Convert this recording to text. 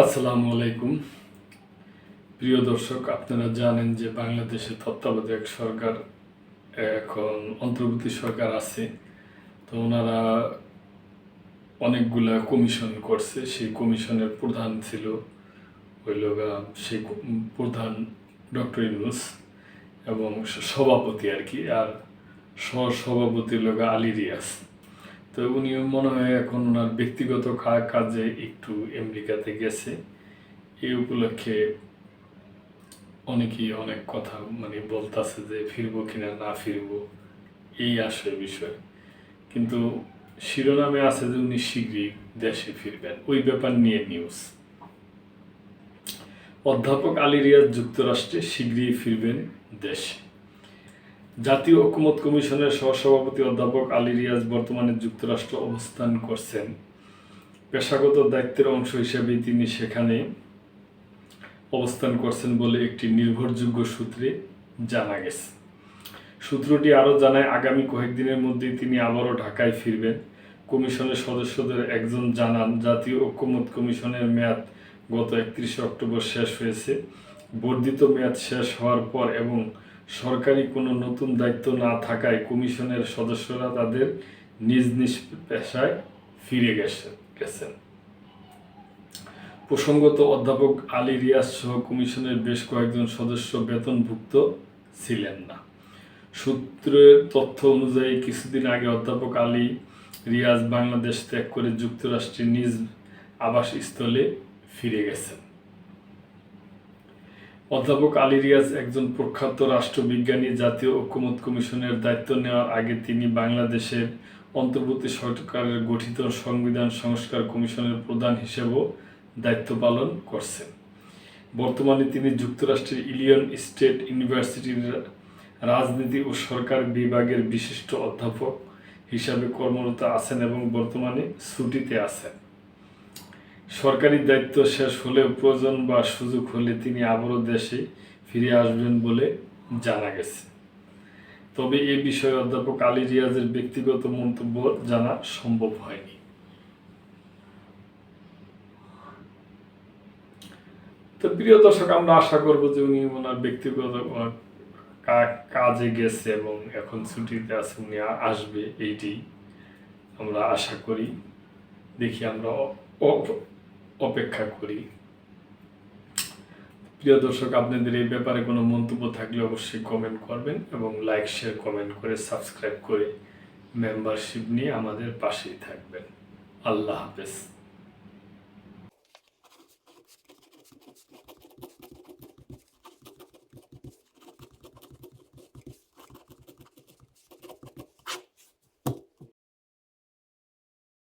আসসালামু আলাইকুম। প্রিয় দর্শক, আপনারা জানেন যে বাংলাদেশে তত্ত্বাবধায়ক সরকার এখন অন্তর্বর্তী সরকার আছে। তো ওনারা অনেকগুলা কমিশন করছে। সেই কমিশনের প্রধান ছিল সেই প্রধান ডক্টর ইউনূস এবং সভাপতি আর কি, আর সহসভাপতি আলী রিয়াজ। তো উনিও মনে হয় এখন ওনার ব্যক্তিগত কাজে একটু আমেরিকাতে গেছে। এই উপলক্ষে অনেকেই অনেক কথা বলতেছে যে ফিরবো কিনা না ফিরবো, এই আসে বিষয়। কিন্তু শিরোনামে আছে যে উনি শীঘ্রই দেশে ফিরবেন, ওই ব্যাপার নিয়ে নিউজ। অধ্যাপক আলী রিয়াজ যুক্তরাষ্ট্রে শীঘ্রই ফিরবেন দেশে। জাতীয় ঐকমত্য কমিশনের সহসভাপতি অধ্যাপক আলী রিয়াজ বর্তমানে যুক্তরাষ্ট্র অবস্থান করছেন। পেশাগত দায়িত্বের অংশ হিসেবে তিনি সেখানে অবস্থান করছেন বলে একটি নির্ভরযোগ্য সূত্রে জানা গেছে। সূত্রটি আরও জানায়, আগামী কয়েকদিনের মধ্যেই তিনি আবারও ঢাকায় ফিরবেন। কমিশনের সদস্যদের একজন জানান, জাতীয় ঐকমত্য কমিশনের মেয়াদ গত 31 অক্টোবর শেষ হয়েছে। বর্ধিত মেয়াদ শেষ হওয়ার পর এবং সরকারি কোনো নতুন দায়িত্ব না থাকায় কমিশনের সদস্যরা তাদের নিজ নিজ পেশায় ফিরে গেছেন। প্রসঙ্গত, অধ্যাপক আলী রিয়াজ সহ কমিশনের বেশ কয়েকজন সদস্য বেতনভুক্ত ছিলেন না। সূত্রের তথ্য অনুযায়ী কিছুদিন আগে অধ্যাপক আলী রিয়াজ বাংলাদেশ ত্যাগ করে যুক্তরাষ্ট্রের নিজ আবাসস্থলে ফিরে গেছেন। অধ্যাপক আলী রিয়াজ একজন প্রখ্যাত রাষ্ট্রবিজ্ঞানী। জাতীয় ঐকমত্য কমিশনের দায়িত্ব নেওয়ার আগে তিনি বাংলাদেশের অন্তর্বর্তী সরকারের গঠিত সংবিধান সংস্কার কমিশনের প্রধান হিসেবেও দায়িত্ব পালন করছেন। বর্তমানে তিনি যুক্তরাষ্ট্রের ইলিনয় স্টেট ইউনিভার্সিটির রাজনীতি ও সরকার বিভাগের বিশিষ্ট অধ্যাপক হিসাবে কর্মরত আছেন এবং বর্তমানে ছুটিতে আছেন। সরকারি দায়িত্ব শেষ হলেও প্রয়োজন বা সুযোগ হলে তিনি আবারও দেশে ফিরে আসবেন বলে জানা গেছে। তবে এ বিষয়ে অধ্যাপক আলী রিয়াজের ব্যক্তিগত মন্তব্য জানা সম্ভব হয়নি। তো প্রিয় দর্শক, আমরা আশা করব যে উনি ওনার ব্যক্তিগত কাজে গেছে এবং এখন ছুটিতে আছে, উনি আসবে, এইটি আমরা আশা করি। দেখি, আমরা অপেক্ষা করি। প্রিয় দর্শক, আপনাদের এই ব্যাপারে কোনো মন্তব্য থাকলে অবশ্যই কমেন্ট করবেন এবং লাইক শেয়ার কমেন্ট করে সাবস্ক্রাইব করে মেম্বারশিপ নিয়ে আমাদের পাশেই থাকবেন। আল্লাহ হাফেজ।